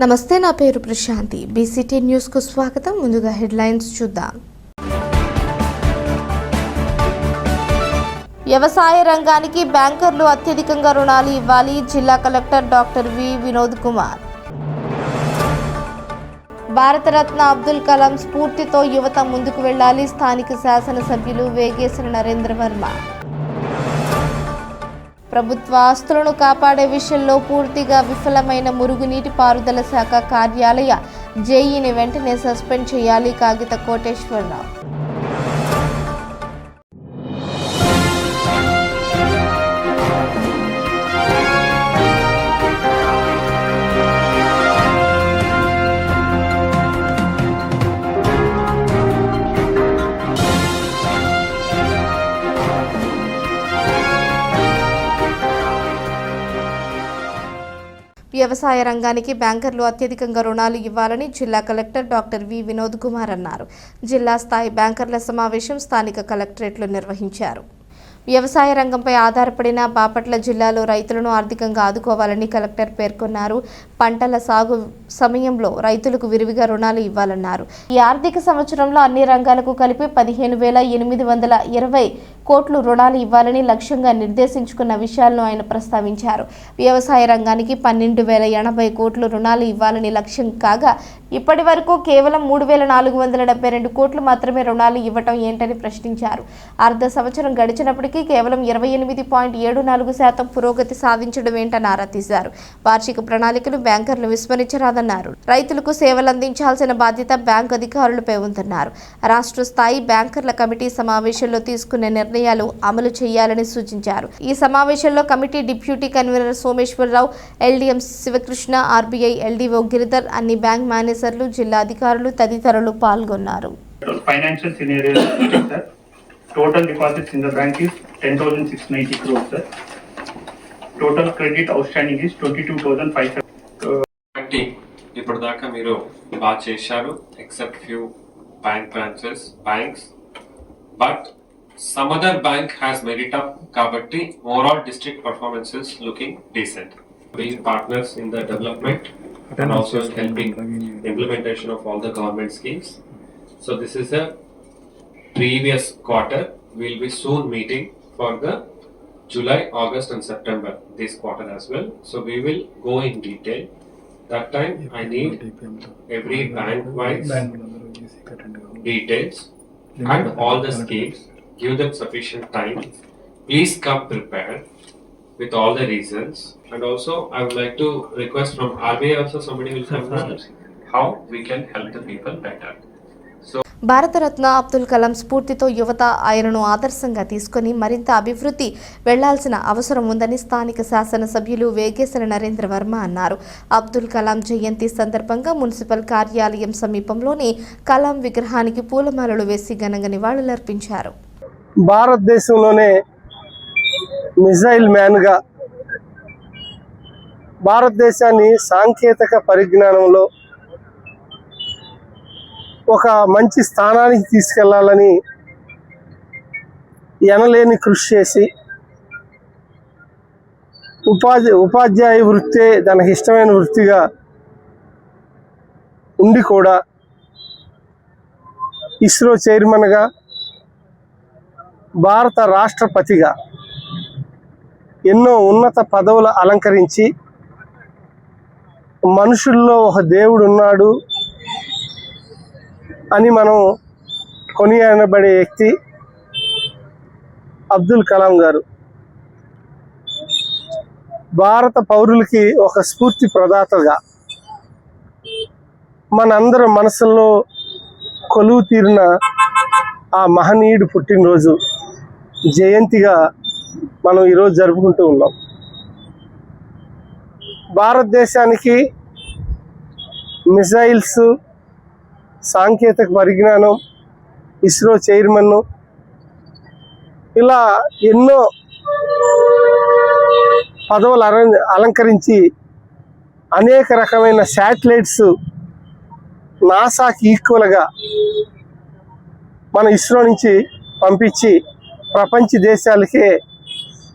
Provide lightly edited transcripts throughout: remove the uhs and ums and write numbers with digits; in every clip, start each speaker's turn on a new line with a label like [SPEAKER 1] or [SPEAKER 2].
[SPEAKER 1] నమస్తే, నా పేరు ప్రశాంతి. బీసీటీ న్యూస్ కు స్వాగతం. ముందుగా హెడ్లైన్స్ చూద్దాం. వ్యవసాయ రంగానికి బ్యాంకర్లు అత్యధికంగా రుణాలు ఇవ్వాలి. జిల్లా collector doctor V Vinod Kumar. Bharat Ratna Abdul Kalam స్ఫూర్తితో యువత ముందుకు వెళ్లాలి. స్థానిక శాసనసభ్యులు వేగేశ్వర నరేంద్ర వర్మ. ప్రభుత్వ ఆస్తులను కాపాడే విషయంలో పూర్తిగా విఫలమైన మురుగునీటి పారుదల శాఖ కార్యాలయ జేఈని వెంటనే సస్పెండ్ చేయాలి. కాగిత కోటేశ్వరరావు. వ్యవసాయ రంగానికి బ్యాంకర్లు అత్యధికంగా రుణాలు ఇవ్వాలని జిల్లా collector doctor V Vinod Kumar అన్నారు. జిల్లా స్థాయి బ్యాంకర్ల సమావేశం స్థానిక కలెక్టరేట్లో నిర్వహించారు. వ్యవసాయ రంగంపై ఆధారపడిన బాపట్ల జిల్లాలో రైతులను ఆర్థికంగా ఆదుకోవాలని కలెక్టర్ పేర్కొన్నారు. పంటల సాగు సమయంలో రైతులకు విరివిగా రుణాలు ఇవ్వాలన్నారు. ఈ ఆర్థిక సంవత్సరంలో అన్ని రంగాలకు కలిపి 15,820 కోట్లు రుణాలు ఇవ్వాలని లక్ష్యంగా నిర్దేశించుకున్న విషయాలను ఆయన ప్రస్తావించారు. వ్యవసాయ రంగానికి 12,080 కోట్లు రుణాలు ఇవ్వాలని లక్ష్యం కాగా ఇప్పటి వరకు కేవలం 3,472 కోట్లు మాత్రమే రుణాలు ఇవ్వటం ఏంటని ప్రశ్నించారు. అర్ధ సంవత్సరం గడిచినప్పటికీ కేవలం 28.74% పురోగతి సాధించడం ఏంటని ఆరా తీశారు. వార్షిక ప్రణాళికలు బ్యాంకర్లు విస్మరించరాదన్నారు. రైతులకు సేవలు అందించాల్సిన బాధ్యత బ్యాంకు అధికారులపై ఉందన్నారు. రాష్ట్ర స్థాయి బ్యాంకర్ల కమిటీ సమావేశంలో తీసుకునే నిర్ణయాలు అమలు చేయాలని సూచించారు. ఈ సమావేశంలో committee deputy convener Someswararao, LDM Sivakrishna, RBI LDO Giridhar, అన్ని బ్యాంక్ మేనేజర్లు, జిల్లా అధికారులు తదితరులు పాల్గొన్నారు.
[SPEAKER 2] Total deposits in the bank is 10,690 crores, sir. Total credit outstanding is 22,500.
[SPEAKER 3] ఇప్పటిదాకా మీరు బాగా చేశారు except few banks, but some other bank has made it up కాబట్టి overall district performance is looking decent. Being partners in the development and also helping implementation of all the government schemes. So this is a previous quarter. We'll be soon meeting for the July, August and September this quarter as well. So we will go in detail. That time I need every bank wise details and all the schemes. Give them sufficient time. Please come prepared with all the reasons. And also I would like to request from RBI also somebody will come how we can help the people better.
[SPEAKER 1] Bharat Ratna Abdul Kalam స్ఫూర్తితో యువత ఆయనను ఆదర్శంగా తీసుకుని మరింత అభివృద్ధి వెళ్లాల్సిన అవసరం ఉందని స్థానిక శాసనసభ్యులు వేగేశ్వర నరేంద్ర వర్మ అన్నారు. అబ్దుల్ కలాం జయంతి సందర్భంగా మున్సిపల్ కార్యాలయం సమీపంలోని కలాం విగ్రహానికి పూలమాలలు వేసి ఘనంగా నివాళులర్పించారు.
[SPEAKER 4] భారతదేశంలోనే మిజైల్ మ్యాన్గా భారతదేశాన్ని సాంకేతిక పరిజ్ఞానంలో ఒక మంచి స్థానానికి తీసుకెళ్లాలని ఎనలేని కృషి చేసి ఉపాధ్యాయ వృత్తే తనకి ఇష్టమైన వృత్తిగా ఉండి కూడా ఇస్రో చైర్మన్గా, భారత రాష్ట్రపతిగా ఎన్నో ఉన్నత పదవులు అలంకరించి మనుషుల్లో ఒక దేవుడు ఉన్నాడు అని మనం కొనియాడబడే వ్యక్తి అబ్దుల్ కలాం గారు. భారత పౌరులకి ఒక స్ఫూర్తి ప్రదాతగా మనందరి మనసుల్లో కొలువు తీరిన ఆ మహనీయుడు పుట్టినరోజు జయంతిగా మనం ఈరోజు జరుపుకుంటూ ఉన్నాం. భారతదేశానికి మిసైల్స్, సాంకేతిక పరిజ్ఞానం, ఇస్రో చైర్మన్, ఇలా ఎన్నో పదవులు అలంకరించి అనేక రకమైన శాటిలైట్స్ నాసాకి ఈక్వల్గా మన ఇస్రో నుంచి పంపించి ప్రపంచ దేశాలకే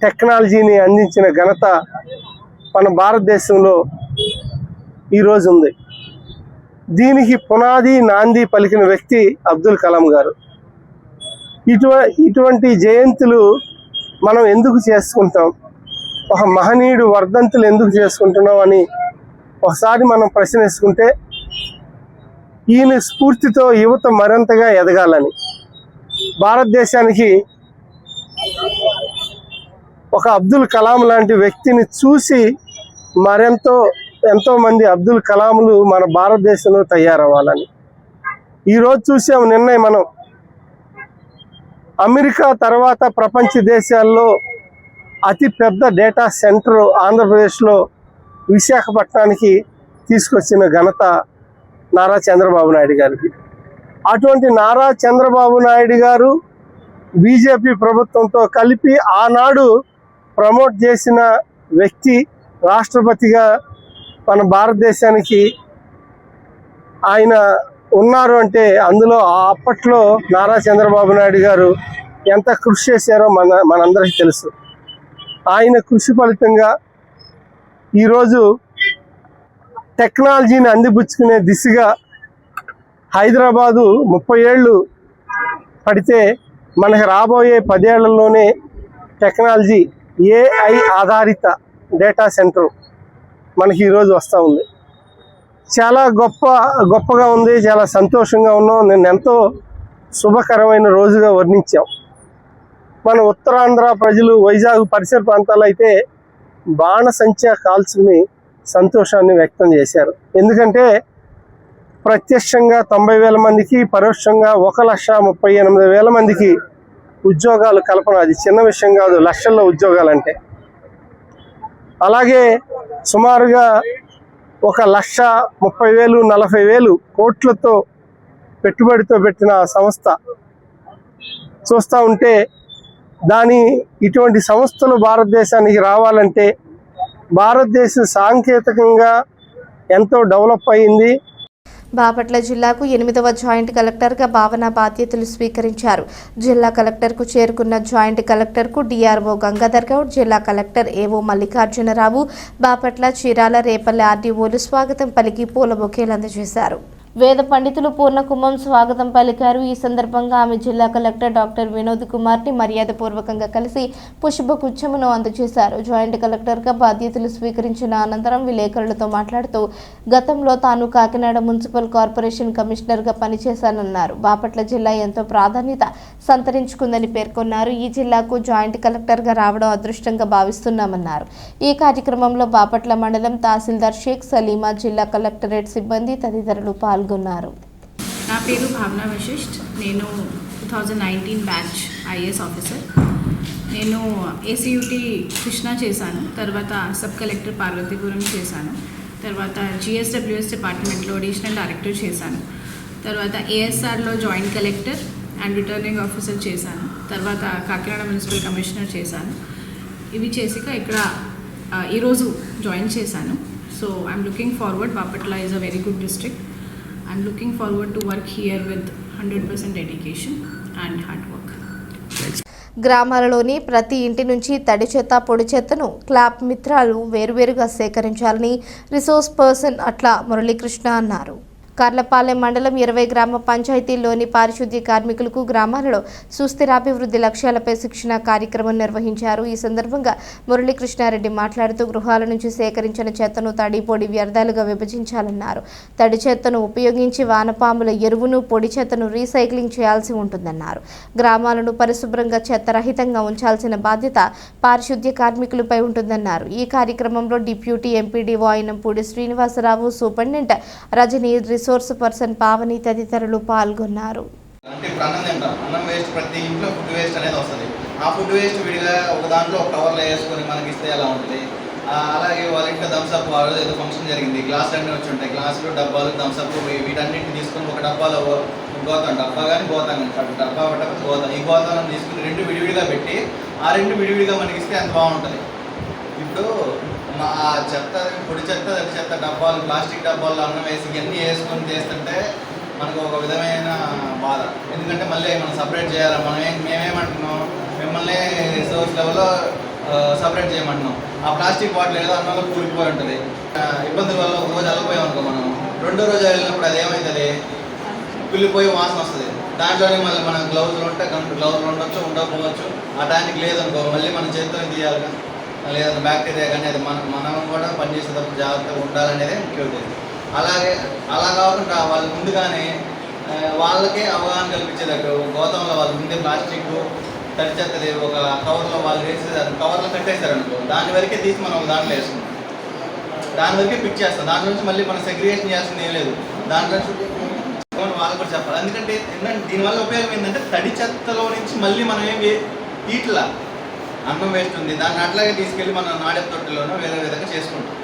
[SPEAKER 4] టెక్నాలజీని అందించిన ఘనత మన భారతదేశంలో ఈరోజు ఉంది. దీనికి పునాది నాంది పలికిన వ్యక్తి అబ్దుల్ కలాం గారు. ఇటువంటి జయంతులు మనం ఎందుకు చేసుకుంటాం, ఒక మహనీయుడు వర్ధంతులు ఎందుకు చేసుకుంటున్నాం అని ఒకసారి మనం ప్రశ్న వేసుకుంటే, ఈయన స్ఫూర్తితో యువత మరింతగా ఎదగాలని, భారతదేశానికి ఒక అబ్దుల్ కలాం లాంటి వ్యక్తిని చూసి ఎంతోమంది అబ్దుల్ కలాంలు మన భారతదేశంలో తయారవ్వాలని. ఈరోజు చూసాం, నిన్న మనం అమెరికా తర్వాత ప్రపంచ దేశాల్లో అతి పెద్ద డేటా సెంటర్ ఆంధ్రప్రదేశ్లో విశాఖపట్నానికి తీసుకొచ్చిన ఘనత నారా చంద్రబాబు నాయుడు గారికి. అటువంటి నారా చంద్రబాబు నాయుడు గారు బీజేపీ ప్రభుత్వంతో కలిపి ఆనాడు ప్రమోట్ చేసిన వ్యక్తి రాష్ట్రపతిగా మన భారతదేశానికి ఆయన ఉన్నారు అంటే అందులో అప్పట్లో నారా చంద్రబాబు నాయుడు గారు ఎంత కృషి చేశారో మనందరికీ తెలుసు. ఆయన కృషి ఫలితంగా ఈరోజు టెక్నాలజీని అందిపుచ్చుకునే దిశగా హైదరాబాదు 30 ఏళ్ళు పడితే మనకు రాబోయే 10 ఏళ్లలోనే టెక్నాలజీ AI ఆధారిత డేటా సెంటర్ మనకి ఈరోజు వస్తూ ఉంది. చాలా గొప్పగా ఉంది, చాలా సంతోషంగా ఉన్నాం. నేను ఎంతో శుభకరమైన రోజుగా వర్ణించాం. మన ఉత్తరాంధ్ర ప్రజలు వైజాగ్ పరిసర ప్రాంతాలు అయితే బాణసంచా కాల్చుకుని సంతోషాన్ని వ్యక్తం చేశారు. ఎందుకంటే ప్రత్యక్షంగా 90,000 మందికి, పరోక్షంగా 1,38,000 మందికి ఉద్యోగాలు కల్పన. అది చిన్న విషయం కాదు, లక్షల్లో ఉద్యోగాలంటే. అలాగే సుమారుగా 1,30,000, 40,000 కోట్లతో పెట్టుబడితో పెట్టిన సంస్థ చూస్తూ ఉంటే, ఇటువంటి సంస్థలు భారతదేశానికి రావాలంటే భారతదేశం సాంకేతికంగా ఎంతో డెవలప్ అయింది.
[SPEAKER 1] బాపట్ల జిల్లాకు 8వ జాయింట్ కలెక్టర్గా భావన బాధ్యతలు స్వీకరించారు. జిల్లా కలెక్టర్కు చేరుకున్న జాయింట్ కలెక్టర్కు డిఆర్ఓ గంగాధర్ గౌడ్, జిల్లా కలెక్టర్ ఏవో మల్లికార్జునరావు, బాపట్ల, చీరాల, రేపల్లె ఆర్డీఓలు స్వాగతం పలికి పూల బొకేలు అందజేశారు. వేద పండితులు పూర్ణకుంభం స్వాగతం పలికారు. ఈ సందర్భంగా ఆమె జిల్లా కలెక్టర్ డాక్టర్ వినోద్ కుమార్ని మర్యాదపూర్వకంగా కలిసి పుష్పగుచ్చమును అందజేశారు. జాయింట్ కలెక్టర్గా బాధ్యతలు స్వీకరించిన అనంతరం విలేకరులతో మాట్లాడుతూ గతంలో తాను కాకినాడ మున్సిపల్ కార్పొరేషన్ కమిషనర్గా పనిచేశానన్నారు. బాపట్ల జిల్లా ఎంతో ప్రాధాన్యత సంతరించుకుందని పేర్కొన్నారు. ఈ జిల్లాకు జాయింట్ కలెక్టర్గా రావడం అదృష్టంగా భావిస్తున్నామన్నారు. ఈ కార్యక్రమంలో బాపట్ల మండలం తహసీల్దార్ షేక్ సలీమా, జిల్లా కలెక్టరేట్ సిబ్బంది తదితరులు పాల్గొన్నారు.
[SPEAKER 5] నా పేరు భావన వశిష్ఠ్. నేను 2019 బ్యాచ్ ఐఏఎస్ ఆఫీసర్. నేను ఏసీయూటీ కృష్ణా చేశాను, తర్వాత సబ్ కలెక్టర్ పార్వతీపురం చేశాను, తర్వాత GSWS డిపార్ట్మెంట్లో అడిషనల్ డైరెక్టర్ చేశాను, తర్వాత ఏఎస్ఆర్లో joint collector and returning officer చేశాను, తర్వాత కాకినాడ మున్సిపల్ కమిషనర్ చేశాను. ఇవి చేసిక ఇక్కడ ఈరోజు జాయిన్ చేశాను. So I'm looking forward. Bapatla is a very good district. I'm looking forward to work here with 100% dedication and hard work.
[SPEAKER 1] గ్రామాలలోని ప్రతి ఇంటి నుంచి తడి చెత్త, పొడి చెత్తను క్లాప్ మిత్రాలు వేరువేరుగా సేకరించాలని రిసోర్స్ పర్సన్ అట్ల మురళీకృష్ణ అన్నారు. కర్లపాలెం మండలం 20 గ్రామ పంచాయతీల్లోని పారిశుద్ధ్య కార్మికులకు గ్రామాలలో సుస్థిరాభివృద్ధి లక్ష్యాలపై శిక్షణ కార్యక్రమం నిర్వహించారు. ఈ సందర్భంగా మురళీకృష్ణారెడ్డి మాట్లాడుతూ గృహాల నుంచి సేకరించిన చెత్తను తడి, పొడి వ్యర్థాలుగా విభజించాలన్నారు. తడి చెత్తను ఉపయోగించి వానపాముల ఎరువును, పొడి చెత్తను రీసైక్లింగ్ చేయాల్సి ఉంటుందన్నారు. గ్రామాలను పరిశుభ్రంగా చెత్తరహితంగా ఉంచాల్సిన బాధ్యత పారిశుద్ధ్య కార్మికులపై ఉంటుందన్నారు. ఈ కార్యక్రమంలో deputy MPDO Ayinampudi Srinivasarao, superintendent Rajani, resource person Pavani తదితరులు పాల్గొన్నారు.
[SPEAKER 6] అంటే ఇప్పుడు అన్నం తింటాం, అన్నం వేస్ట్, ప్రతి ఇంట్లో ఫుడ్ వేస్ట్ అనేది వస్తుంది. ఆ ఫుడ్ వేస్ట్ విడిగా ఒక దాంట్లో ఒక కవర్లో వేసుకొని మనకి ఇస్తే ఎలా ఉంటుంది. అలాగే వాళ్ళ ఇంట్లో థమ్స్అప్ వాళ్ళు ఏదో ఫంక్షన్ జరిగింది, గ్లాసులు అన్నీ వచ్చి ఉంటాయి, గ్లాసులు, డబ్బాలు, థమ్స్అప్ వీటన్నింటిని తీసుకొని ఒక డబ్బాలో గోతాం, డబ్బా కానీ గోతాం కానీ డబ్బా పట్టకపోతే గోతాం, ఈ గోతాలను తీసుకుని 2 విడివిడిగా పెట్టి ఆ 2 విడివిడిగా మనకి ఇస్తే ఎంత బాగుంటుంది. ఇప్పుడు ఆ చెత్త, పొడి చెత్త, తడి చెత్త డబ్బాలు, ప్లాస్టిక్ డబ్బాలు అన్నం వేసి ఇవన్నీ వేసుకొని చేస్తుంటే మనకు ఒక విధమైన బాధ. ఎందుకంటే మళ్ళీ మనం సపరేట్ చేయాలి. మేమేమంటున్నాం, మిమ్మల్ని రిసోర్స్ లెవెల్లో సపరేట్ చేయమంటున్నాం. ఆ ప్లాస్టిక్ బాటిల్ ఏదో అన్నంలో కూలిపోయి ఉంటుంది. ఇబ్బందుల వల్ల ఒక రోజు వెళ్ళిపోయాం అనుకో, మనం రెండో రోజు వెళ్ళినప్పుడు అది ఏమవుతుంది, కుళ్ళిపోయి వాసన వస్తుంది. దాంట్లోనే మళ్ళీ మన గ్లౌజులు ఉంటే గ్లౌజులు ఉండొచ్చు, ఉండకపోవచ్చు. ఆ టైంకి లేదనుకో మళ్ళీ మన చేతితో తీయాలిగా, లేదంటే బ్యాక్టీరియా కానీ అది మనం కూడా పనిచేసేటప్పుడు జాగ్రత్తగా ఉండాలనేదే ముఖ్య ఉద్దేశం. అలా కాకుండా వాళ్ళు ముందుగానే వాళ్ళకే అవగాహన కల్పించేటట్టు గోతంలో వాళ్ళు ముందే ప్లాస్టిక్ తడి చెత్తది ఒక కవర్లో వాళ్ళు వేసేది, కవర్లో కట్టేస్తారనుకో, దాని వరకే తీసి మనం ఒక దాంట్లో వేసుకుంటాం, దాని వరకే పిక్ చేస్తాం. దాని నుంచి మళ్ళీ మనం సెగ్రిగేషన్ చేయాల్సింది ఏం లేదు. దాంట్లో వాళ్ళు కూడా చెప్పాలి. ఎందుకంటే దీనివల్ల ఉపయోగం ఏంటంటే తడి చెత్తలో నుంచి మళ్ళీ మనం ఏం ఇట్లా అన్నం వేస్ట్ ఉంది, దాన్ని అట్లాగే తీసుకెళ్ళి మనం నాడే తొట్టెలోనో వేరే విధంగా చేసుకుంటాం.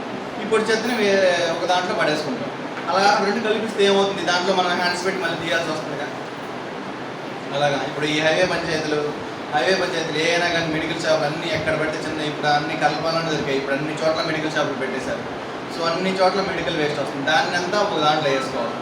[SPEAKER 6] ఈ పొడి చెత్తని వేరే ఒక దాంట్లో పడేసుకుంటాం. అలా రెండు కలిపిస్తే ఏమవుతుంది, దాంట్లో మనం హ్యాండ్స్ పెట్టి మళ్ళీ తీయాల్సి వస్తుంది కదా. అలాగా ఇప్పుడు ఈ హైవే పంచాయతీలు ఏమైనా కానీ మెడికల్ షాపులు అన్నీ ఎక్కడ పెడితే చిన్న ఇప్పుడు అన్ని కలపాలని దొరికాయి. ఇప్పుడు అన్ని చోట్ల మెడికల్ షాపులు పెట్టేశారు. సో అన్ని చోట్ల మెడికల్ వేస్ట్ వస్తుంది. దాన్ని అంతా ఒక దాంట్లో వేసుకోవాలి.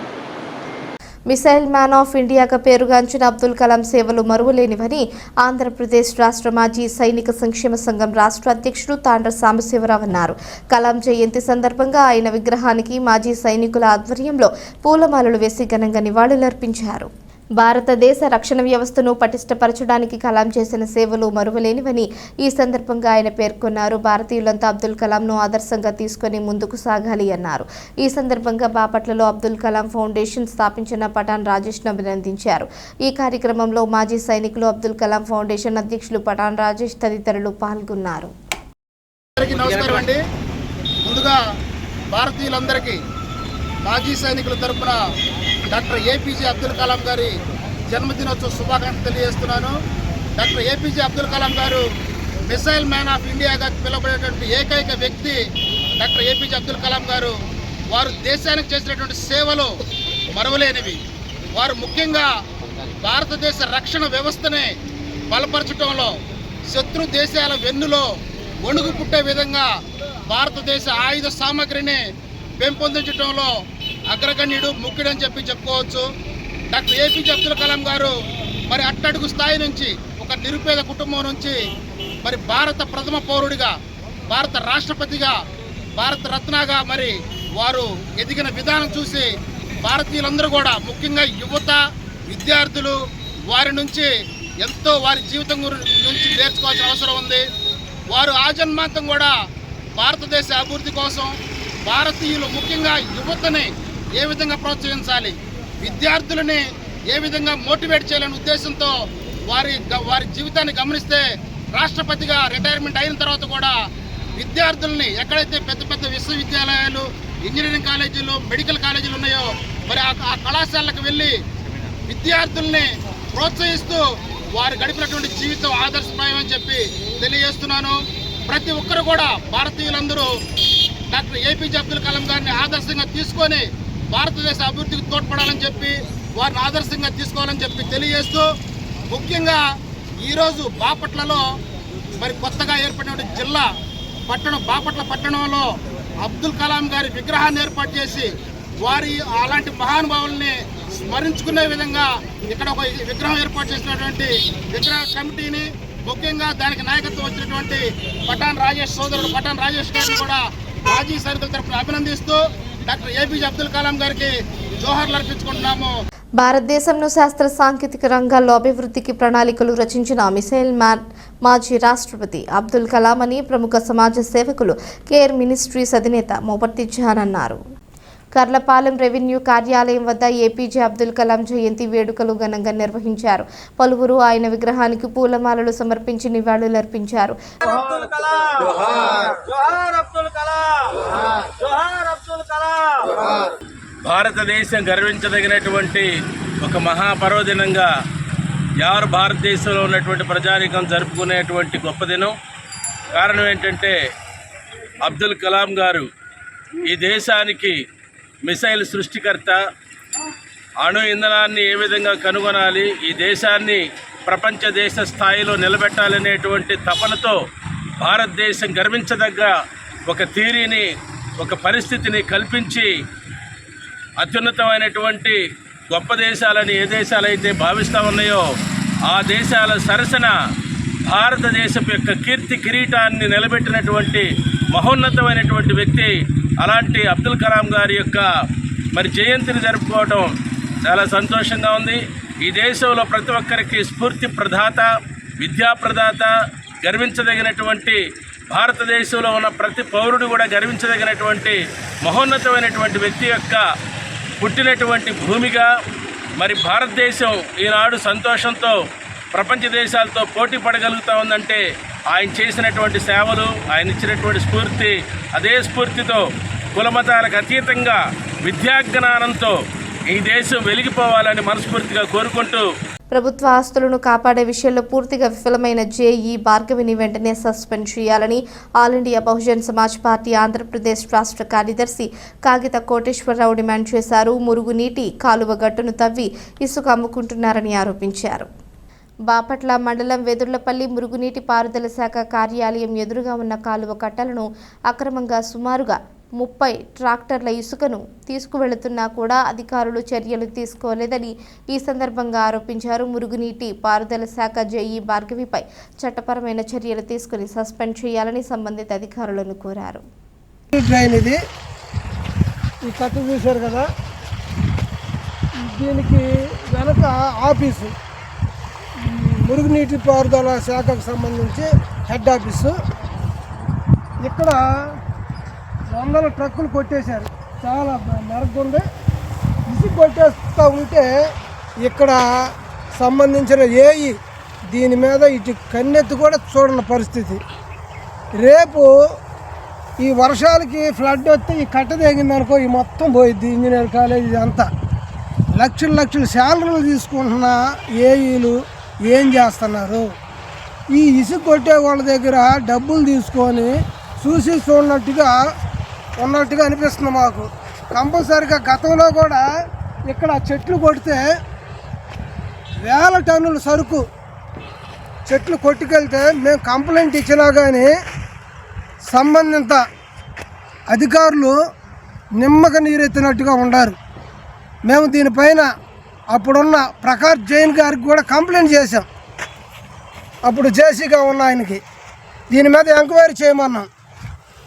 [SPEAKER 1] మిసైల్ మ్యాన్ ఆఫ్ ఇండియాగా పేరుగాంచిన అబ్దుల్ కలాం సేవలు మరువలేనివని ఆంధ్రప్రదేశ్ రాష్ట్ర మాజీ సైనిక సంక్షేమ సంఘం రాష్ట్ర అధ్యక్షుడు తాండ్ర సాంబశివరావు అన్నారు. కలాం జయంతి సందర్భంగా ఆయన విగ్రహానికి మాజీ సైనికుల ఆధ్వర్యంలో పూలమాలలు వేసి ఘనంగా నివాళులర్పించారు. భారతదేశ రక్షణ వ్యవస్థను పటిష్టపరచడానికి కలాం చేసిన సేవలు మరువలేనివని ఈ సందర్భంగా ఆయన పేర్కొన్నారు. భారతీయులంతా అబ్దుల్ కలాంను ఆదర్శంగా తీసుకుని ముందుకు సాగాలి అన్నారు. ఈ సందర్భంగా బాపట్లలో అబ్దుల్ కలాం ఫౌండేషన్ స్థాపించిన పఠాన్ రాజేష్ను అభినందించారు. ఈ కార్యక్రమంలో మాజీ సైనికులు అబ్దుల్ కలాం ఫౌండేషన్ అధ్యక్షులు పఠాన్ రాజేష్ తదితరులు పాల్గొన్నారు.
[SPEAKER 7] ముందుగా భారతీయులందరికీ మాజీ సైనికుల తరపున డాక్టర్ ఏపీజే అబ్దుల్ కలాం గారి జన్మదినోత్సవ శుభాకాంక్షలు తెలియజేస్తున్నాను. డాక్టర్ ఏపీజే అబ్దుల్ కలాం గారు మిసైల్ మ్యాన్ ఆఫ్ ఇండియాగా పిలువబడేటువంటి ఏకైక వ్యక్తి డాక్టర్ ఏపీజే అబ్దుల్ కలాం గారు. వారు దేశానికి చేసినటువంటి సేవలు మరువలేనివి. వారు ముఖ్యంగా భారతదేశ రక్షణ వ్యవస్థని బలపరచడంలో, శత్రు దేశాల వెన్నులో వణుకు పుట్టే విధంగా భారతదేశ ఆయుధ సామగ్రిని పెంపొందించడంలో అగ్రగణ్యుడు, ముఖ్యుడని చెప్పుకోవచ్చు. డాక్టర్ ఏపీజే అబ్దుల్ కలాం గారు మరి అట్టడుగు స్థాయి నుంచి, ఒక నిరుపేద కుటుంబం నుంచి మరి భారత ప్రథమ పౌరుడిగా, భారత రాష్ట్రపతిగా, భారత రత్నగా మరి వారు ఎదిగిన విధానం చూసి భారతీయులందరూ కూడా, ముఖ్యంగా యువత, విద్యార్థులు వారి నుంచి ఎంతో వారి జీవితం నుంచి నేర్చుకోవాల్సిన అవసరం ఉంది. వారు ఆజన్మాంతం కూడా భారతదేశ అభివృద్ధి కోసం భారతీయులు, ముఖ్యంగా యువతని ఏ విధంగా ప్రోత్సహించాలి, విద్యార్థులని ఏ విధంగా మోటివేట్ చేయాలనే ఉద్దేశంతో వారి జీవితాన్ని గమనిస్తే, రాష్ట్రపతిగా రిటైర్మెంట్ అయిన తర్వాత కూడా విద్యార్థుల్ని ఎక్కడైతే పెద్ద పెద్ద విశ్వవిద్యాలయాలు, ఇంజనీరింగ్ కాలేజీలు, మెడికల్ కాలేజీలు ఉన్నాయో మరి ఆ కళాశాలకు వెళ్ళి విద్యార్థుల్ని ప్రోత్సహిస్తూ వారు గడిపినటువంటి జీవితం ఆదర్శప్రాయం అని చెప్పి తెలియజేస్తున్నాను. ప్రతి ఒక్కరు కూడా భారతీయులందరూ డాక్టర్ ఏపీజే అబ్దుల్ కలాం గారిని ఆదర్శంగా తీసుకొని భారతదేశ అభివృద్ధికి తోడ్పడాలని చెప్పి, వారిని ఆదర్శంగా తీసుకోవాలని చెప్పి తెలియజేస్తూ, ముఖ్యంగా ఈరోజు బాపట్లలో మరి కొత్తగా ఏర్పడినటువంటి జిల్లా బాపట్ల పట్టణంలో అబ్దుల్ కలాం గారి విగ్రహాన్ని ఏర్పాటు చేసి వారి అలాంటి మహానుభావుల్ని స్మరించుకునే విధంగా ఇక్కడ ఒక విగ్రహం ఏర్పాటు చేసినటువంటి విగ్రహ కమిటీని, ముఖ్యంగా దానికి నాయకత్వం వచ్చినటువంటి పఠాన్ రాజేష్ సోదరుడు పఠాన్ రాజేష్ గారిని కూడా మాజీ సైనికుల తరఫున అభినందిస్తూ డాక్టర్ ఏపీజే అబ్దుల్ కలాం గారికి జోహార్లు అర్పించుకుంటున్నాము.
[SPEAKER 1] భారతదేశంలో శాస్త్ర సాంకేతిక రంగాల్లో అభివృద్ధికి ప్రణాళికలు రచించిన మిసైల్ మ్యాన్ మాజీ రాష్ట్రపతి అబ్దుల్ కలాం అని ప్రముఖ సమాజ సేవకులు కేర్ మినిస్ట్రీస్ అధినేత మోపర్తి జాన్ అన్నారు. కర్లపాలెం రెవెన్యూ కార్యాలయం వద్ద ఏపీజే అబ్దుల్ కలాం జయంతి వేడుకలు ఘనంగా నిర్వహించారు. పలువురు ఆయన విగ్రహానికి పూలమాలలు సమర్పించి నివాళులర్పించారు.
[SPEAKER 8] భారతదేశం గర్వించదగినటువంటి ఒక మహాపర్వదినంగా యావర్ భారతదేశంలో ఉన్నటువంటి ప్రజానీకం జరుపుకునేటువంటి గొప్ప దినం. కారణం ఏంటంటే అబ్దుల్ కలాం గారు ఈ దేశానికి మిసైల్ సృష్టికర్త, అణు ఇంధనాన్ని ఏ విధంగా కనుగొనాలి, ఈ దేశాన్ని ప్రపంచ దేశ స్థాయిలో నిలబెట్టాలనేటువంటి తపనతో భారతదేశం గర్వించదగ్గ ఒక థియరీని, ఒక పరిస్థితిని కల్పించి అత్యున్నతమైనటువంటి గొప్ప దేశాలని ఏ దేశాలైతే భావిస్తూ ఉన్నాయో ఆ దేశాల సరసన భారతదేశపు యొక్క కీర్తి కిరీటాన్ని నిలబెట్టినటువంటి మహోన్నతమైనటువంటి వ్యక్తి. అలాంటి అబ్దుల్ కలాం గారి యొక్క మరి జయంతిని జరుపుకోవడం చాలా సంతోషంగా ఉంది. ఈ దేశంలో ప్రతి ఒక్కరికి స్ఫూర్తి ప్రదాత, విద్యా ప్రదాత, గర్వించదగినటువంటి భారతదేశంలో ఉన్న ప్రతి పౌరుడు కూడా గర్వించదగినటువంటి మహోన్నతమైనటువంటి వ్యక్తి యొక్క పుట్టినటువంటి భూమిగా మరి భారతదేశం ఈనాడు సంతోషంతో ప్రపంచ దేశాలతో పోటీ పడగలుగుతూ ఉందంటే ఆయన చేసినటువంటి సేవలు, ఆయన ఇచ్చినటువంటి స్ఫూర్తి. అదే స్ఫూర్తితో కులమతాలకు అతీతంగా విద్యాజ్ఞానంతో ఈ దేశం వెలిగిపోవాలని మనస్ఫూర్తిగా కోరుకుంటూ,
[SPEAKER 1] ప్రభుత్వ ఆస్తులను కాపాడే విషయంలో పూర్తిగా విఫలమైన జేఈ భార్గవిని వెంటనే సస్పెండ్ చేయాలని all India Bahujan Samaj party Andhra Pradesh రాష్ట్ర కార్యదర్శి కాగిత కోటేశ్వరరావు డిమాండ్ చేశారు. మురుగునీటి కాలువ గట్టును తవ్వి ఇసుక అమ్ముకుంటున్నారని ఆరోపించారు. బాపట్ల మండలం వెదుర్లపల్లి మురుగునీటి పారుదల శాఖ కార్యాలయం ఎదురుగా ఉన్న కాలువ కట్టలను అక్రమంగా సుమారుగా 30 ట్రాక్టర్ల ఇసుకను తీసుకువెళుతున్నా కూడా అధికారులు చర్యలు తీసుకోలేదని ఈ సందర్భంగా ఆరోపించారు. మురుగునీటి పారుదల శాఖ జేఈ భార్గవిపై చట్టపరమైన చర్యలు తీసుకుని సస్పెండ్ చేయాలని సంబంధిత అధికారులను కోరారు.
[SPEAKER 4] ట్రైన్ ఇది, ఈ కట్ట చూశారు కదా, దీనికి వెనక ఆఫీసు మురుగునీటి పారుదల శాఖకు సంబంధించి హెడ్ ఆఫీసు. ఇక్కడ 100 ట్రక్కులు కొట్టేశారు. చాలా మెరగుంది. ఇసుక కొట్టేస్తూ ఉంటే ఇక్కడ సంబంధించిన ఏఈ దీని మీద ఇటు కన్నెత్తి కూడా చూడని పరిస్థితి. రేపు ఈ వర్షాలకి ఫ్లడ్ వస్తే ఈ కట్ట తెగిందనుకో, ఈ మొత్తం పోయిద్ది. ఇంజనీర్ కాలేజీ అంతా లక్షల శాలరీలు తీసుకుంటున్న ఏఈలు ఏం చేస్తున్నారు? ఈ ఇసుక కొట్టే వాళ్ళ దగ్గర డబ్బులు తీసుకొని చూసి చూడనట్టుగా ఉన్నట్టుగా అనిపిస్తుంది మాకు. కంపల్సరిగా గతంలో కూడా ఇక్కడ చెట్లు కొడితే 1000 టన్నుల సరుకు చెట్లు కొట్టుకెళ్తే మేము కంప్లైంట్ ఇచ్చినా కానీ సంబంధిత అధికారులు నిమ్మక నీరెత్తినట్టుగా ఉండారు. మేము దీనిపైన అప్పుడున్న ప్రకాష్ జైన్ గారికి కూడా కంప్లైంట్ చేశాం. అప్పుడు జేసీగా ఉన్న ఆయనకి దీని మీద ఎంక్వైరీ చేయమన్నాం.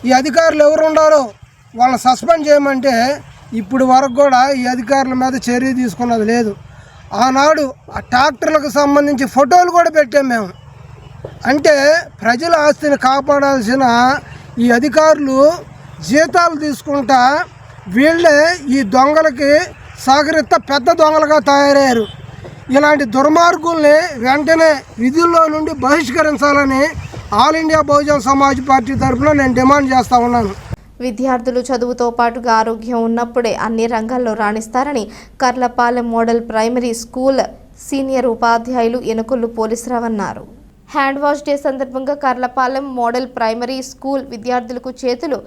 [SPEAKER 4] ఈ అధికారులు ఎవరు ఉండారో వాళ్ళని సస్పెండ్ చేయమంటే ఇప్పుడు వరకు కూడా ఈ అధికారుల మీద చర్య తీసుకున్నది లేదు. ఆనాడు ఆ ట్రాక్టర్లకు సంబంధించి ఫోటోలు కూడా పెట్టాం మేము. అంటే ప్రజల ఆస్తిని కాపాడాల్సిన ఈ అధికారులు జీతాలు తీసుకుంటా వీళ్ళే ఈ దొంగలకి సహకరిస్తా పెద్ద దొంగలుగా తయారయ్యారు. ఇలాంటి దుర్మార్గుల్ని వెంటనే విధుల్లో నుండి బహిష్కరించాలని all India Bahujan Samaj party తరఫున నేను డిమాండ్ చేస్తూ ఉన్నాను.
[SPEAKER 1] విద్యార్థులు చదువుతో పాటుగా ఆరోగ్యం ఉన్నప్పుడే అన్ని రంగాల్లో రాణిస్తారని Karlapalem model primary school senior ఉపాధ్యాయులు ఎనుకొల్లు పోలీసురావు అన్నారు. హ్యాండ్ వాష్ డే సందర్భంగా కర్లపాలెం మోడల్ ప్రైమరీ స్కూల్ విద్యార్థులకు చేతులు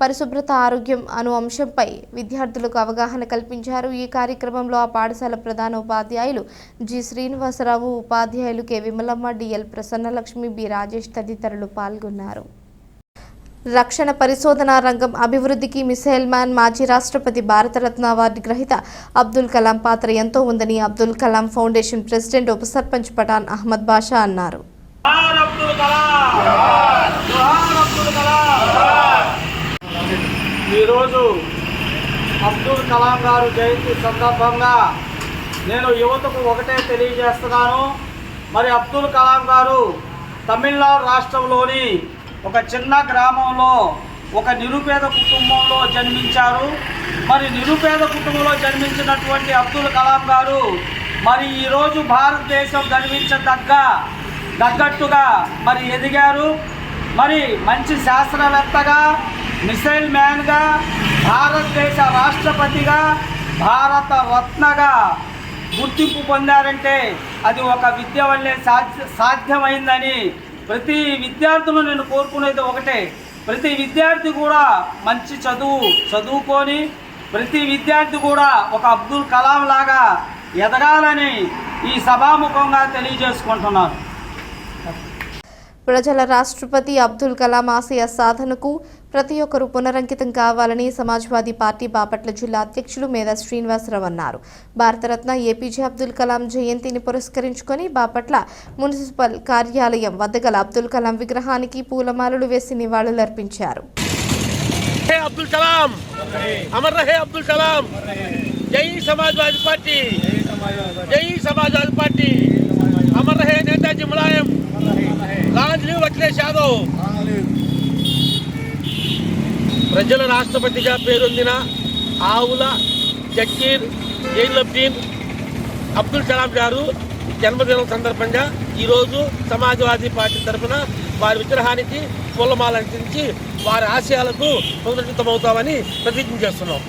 [SPEAKER 1] పరిశుభ్రత ఆరోగ్యం అను అంశంపై విద్యార్థులకు అవగాహన కల్పించారు. ఈ కార్యక్రమంలో ఆ పాఠశాల ప్రధాన ఉపాధ్యాయులు జి శ్రీనివాసరావు, ఉపాధ్యాయులు K Vimalamma, DL Prasannalakshmi, B Rajesh తదితరులు పాల్గొన్నారు. రక్షణ పరిశోధనా రంగం అభివృద్ధికి మిసైల్ మ్యాన్ మాజీ రాష్ట్రపతి భారతరత్న అవార్డు గ్రహీత అబ్దుల్ కలాం పాత్ర ఎంతో ఉందని అబ్దుల్ కలాం ఫౌండేషన్ ప్రెసిడెంట్ ఉప సర్పంచ్ పఠాన్ అహ్మద్ బాషా అన్నారు.
[SPEAKER 9] ఈరోజు అబ్దుల్ కలాం గారు జయంతి సందర్భంగా నేను యువతకు ఒకటే తెలియజేస్తున్నాను. మరి అబ్దుల్ కలాం గారు తమిళనాడు రాష్ట్రంలోని ఒక చిన్న గ్రామంలో ఒక నిరుపేద కుటుంబంలో జన్మించారు. మరి నిరుపేద కుటుంబంలో జన్మించినటువంటి అబ్దుల్ కలాం గారు మరి ఈరోజు భారతదేశం తగ్గట్టుగా మరి ఎదిగారు. మరి మంచి శాస్త్రవేత్తగా, మిసైల్ మ్యాన్గా, భారతదేశ రాష్ట్రపతిగా, భారత రత్నగా గుర్తింపు పొందారంటే అది ఒక విద్య వల్లే సాధ్యమైందని ప్రతి విద్యార్థులు నేను కోరుకునేది ఒకటే. ప్రతి విద్యార్థి కూడా మంచి చదువుకొని ప్రతి విద్యార్థి కూడా ఒక అబ్దుల్ కలాం లాగా ఎదగాలని ఈ సభాముఖంగా తెలియజేసుకుంటున్నాను.
[SPEAKER 1] ప్రజల రాష్ట్రపతి అబ్దుల్ కలాం ఆశయ సాధనకు ప్రతి ఒక్కరూ పునరంకితం కావాలని సమాజ్వాదీ పార్టీ బాపట్ల జిల్లా అధ్యక్షులు మేధా శ్రీనివాసరావు అన్నారు. భారతరత్న ఏపీజే అబ్దుల్ కలాం జయంతిని పురస్కరించుకొని బాపట్ల మున్సిపల్ కార్యాలయం వద్ద గల అబ్దుల్ కలాం విగ్రహానికి పూలమాలలు వేసి నివాళులర్పించారు.
[SPEAKER 8] అబ్దుల్ కలాం అమర్ రహే అబ్దుల్ కలాం జై సమాజ్వాదీ పార్టీ జై సమాజ్వాదీ పార్టీ అమర్ రహే నేతాజీ ములాయం లాంజ్ లీవ్ అఖిలేష్ యాదవ్. ప్రజల రాష్ట్రపతిగా పేరొందిన ఆవుల జకీర్ జైనుద్దీన్ అబ్దుల్ కలాం గారు జన్మదినం సందర్భంగా ఈరోజు సమాజ్వాదీ పార్టీ తరఫున వారి విగ్రహానికి పూలమాల అంటించి వారి ఆశయాలకు పునరుద్ధమవుతామని ప్రతిజ్ఞ చేస్తున్నాం.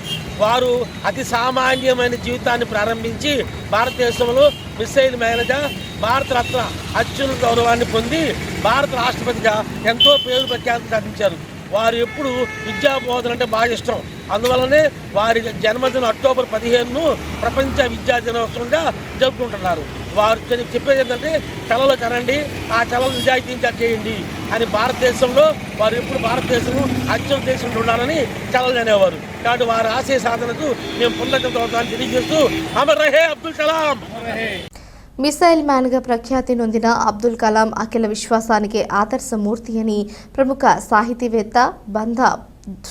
[SPEAKER 8] వారు అతి సామాన్యమైన జీవితాన్ని ప్రారంభించి భారతదేశంలో మిసైల్ మ్యాన్గా భారత రత్న అత్యున్నత గౌరవాన్ని పొంది భారత రాష్ట్రపతిగా ఎంతో పేరు ప్రఖ్యాతి సాధించారు. వారు ఎప్పుడు విద్యా బోధన అంటే బాగా ఇష్టం. అందువల్లనే వారి జన్మదినం అక్టోబర్ 15ను ప్రపంచ విద్యా దినోత్సవంగా జరుపుకుంటున్నారు. వారు చెప్పేది ఏంటంటే కళలు కనండి, ఆ కళలు నిజాయితీగా చేయండి అని భారతదేశంలో వారు ఎప్పుడు భారతదేశంలో అత్యున్నత దేశంలో ఉండాలని కళలు అనేవారు. కాబట్టి వారి ఆశయ సాధనకు మేము పునరుద్ధరించడం తెలియజేస్తూ అమర్ రహే అబ్దుల్ కలాం.
[SPEAKER 1] మిసైల్ మ్యాన్గా ప్రఖ్యాతి నొందిన అబ్దుల్ కలాం అఖిల విశ్వాసానికి ఆదర్శమూర్తి అని ప్రముఖ సాహితీవేత్త బంధ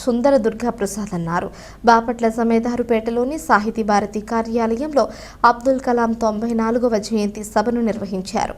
[SPEAKER 1] సుందర దుర్గా ప్రసాద్ అన్నారు. బాపట్ల సమేదారుపేటలోని సాహితీ భారతి కార్యాలయంలో అబ్దుల్ కలాం 94వ జయంతి సభను నిర్వహించారు.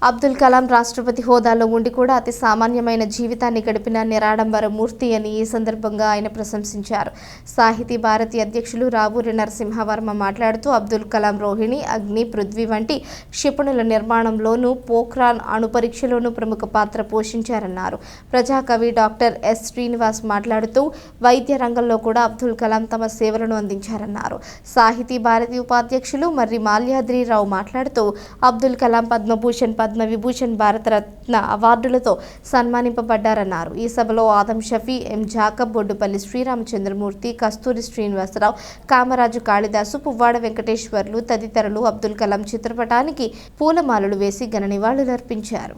[SPEAKER 1] అబ్దుల్ కలాం రాష్ట్రపతి హోదాలో ఉండి కూడా అతి సామాన్యమైన జీవితాన్ని గడిపిన నిరాడంబర మూర్తి అని ఈ సందర్భంగా ఆయన ప్రశంసించారు. సాహితీ భారతి అధ్యక్షులు రావూరి నరసింహవర్మ మాట్లాడుతూ అబ్దుల్ కలాం రోహిణి, అగ్ని, పృథ్వీ వంటి క్షిపణుల నిర్మాణంలోనూ పోఖ్రాన్ అణు పరీక్షలోనూ ప్రముఖ పాత్ర పోషించారన్నారు. ప్రజాకవి డాక్టర్ ఎస్ శ్రీనివాస్ మాట్లాడుతూ వైద్య రంగంలో కూడా అబ్దుల్ కలాం తమ సేవలను అందించారన్నారు. సాహితీ భారతి ఉపాధ్యక్షులు మర్రి మాల్యాద్రిరావు మాట్లాడుతూ అబ్దుల్ కలాం పద్మభూషణ్, పద్మవిభూషణ్, భారతరత్న అవార్డులతో సన్మానింపబడ్డారన్నారు. ఈ సభలో ఆదం షఫీ, ఎం జాకబ్, బొడ్డుపల్లి శ్రీరామచంద్రమూర్తి, కస్తూరి శ్రీనివాసరావు, కామరాజు కాళిదాసు, పువ్వాడ వెంకటేశ్వర్లు తదితరులు అబ్దుల్ కలాం చిత్రపటానికి పూలమాలలు వేసి ఘన నివాళులర్పించారు.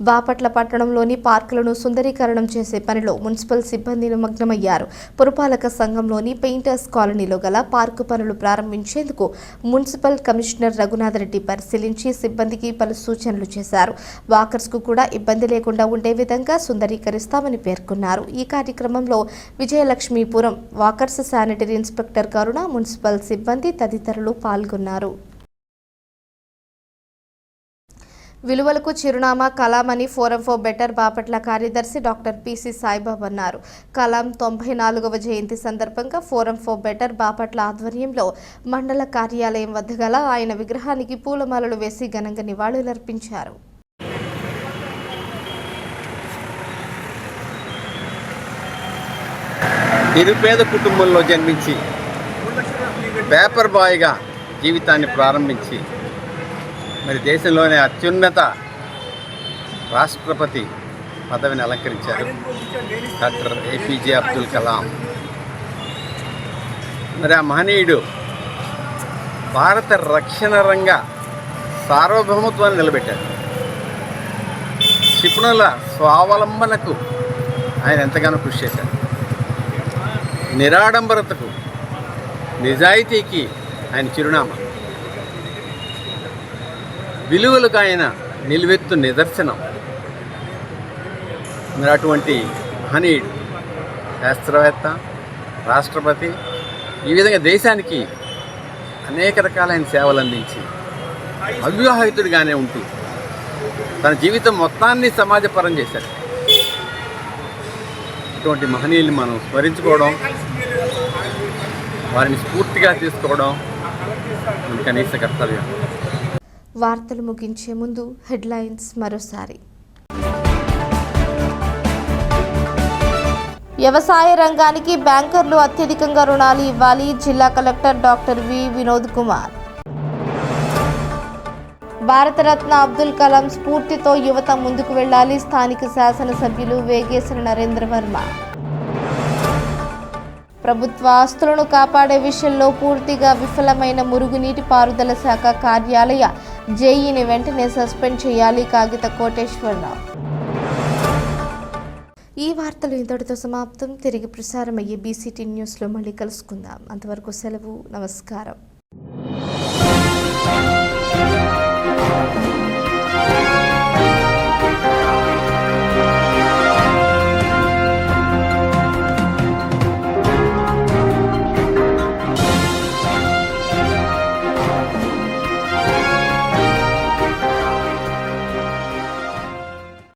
[SPEAKER 1] బాపట్ల పట్టణంలోని పార్కులను సుందరీకరణం చేసే పనిలో మున్సిపల్ సిబ్బంది నిమగ్నమయ్యారు. పురపాలక సంఘంలోని పెయింటర్స్ కాలనీలో గల పార్కు పనులు ప్రారంభించేందుకు మున్సిపల్ కమిషనర్ రఘునాథ్ రెడ్డి పరిశీలించి సిబ్బందికి పలు సూచనలు చేశారు. వాకర్స్కు కూడా ఇబ్బంది లేకుండా ఉండే విధంగా సుందరీకరిస్తామని పేర్కొన్నారు. ఈ కార్యక్రమంలో విజయలక్ష్మీపురం వాకర్స్ శానిటరీ ఇన్స్పెక్టర్ కరుణ, మున్సిపల్ సిబ్బంది తదితరులు పాల్గొన్నారు. విలువలకు చిరునామా కలాం అని ఫోరం ఫర్ బెటర్ బాపట్ల కార్యదర్శి డాక్టర్ పిసి సాయిబాబు అన్నారు. కలాం 94వ జయంతి సందర్భంగా ఫోరం ఫర్ బెటర్ బాపట్ల ఆధ్వర్యంలో మండల కార్యాలయం వద్ద గల ఆయన విగ్రహానికి పూలమాలలు వేసి ఘనంగా నివాళులర్పించారు.
[SPEAKER 10] నిరుపేద కుటుంబంలో జన్మించి పేపర్ బాయ్గా జీవితాన్ని ప్రారంభించి మరి దేశంలోనే అత్యున్నత రాష్ట్రపతి పదవిని అలంకరించారు డాక్టర్ ఏపీజే అబ్దుల్ కలాం. మరి ఆ మహనీయుడు భారత రక్షణ రంగ సార్వభౌమత్వాన్ని నిలబెట్టారు. క్షిపణుల స్వావలంబనకు ఆయన ఎంతగానో కృషి చేశారు. నిరాడంబరతకు, నిజాయితీకి ఆయన చిరునామా. విలువలకు ఆయన నిలువెత్తు నిదర్శనం. మరి అటువంటి మహనీయుడు, శాస్త్రవేత్త, రాష్ట్రపతి ఈ విధంగా దేశానికి అనేక రకాలైన సేవలు అందించి అవివాహితుడిగానే ఉంటూ తన జీవితం మొత్తాన్ని సమాజపరం చేశారు. ఇటువంటి మహనీయుల్ని మనం స్మరించుకోవడం, వారిని స్ఫూర్తిగా తీసుకోవడం మన కనీస కర్తవ్యం.
[SPEAKER 1] వార్తలు ముగించే ముందు హెడ్లైన్స్ మరోసారి. వ్యవసాయ రంగానికి బ్యాంకర్లు అత్యధికంగా రుణాలు ఇవ్వాలి, జిల్లా collector doctor V Vinod Kumar. Bharat Ratna Abdul Kalam స్ఫూర్తితో యువత ముందుకు వెళ్లాలి, స్థానిక శాసనసభ్యులు వేగేశ్వర నరేంద్ర వర్మ. ప్రభుత్వ ఆస్తులను కాపాడే విషయంలో పూర్తిగా విఫలమైన మురుగునీటి పారుదల శాఖ కార్యాలయ జేఈని వెంటనే సస్పెండ్ చేయాలి కాగిత కోటేశ్వరరావు. ఈ వార్తలు ఇంతటితో సమాప్తం. తిరిగి ప్రసారమయ్యే బీసీటీ న్యూస్లో మళ్ళీ కలుసుకుందాం. అంతవరకు సెలవు. నమస్కారం.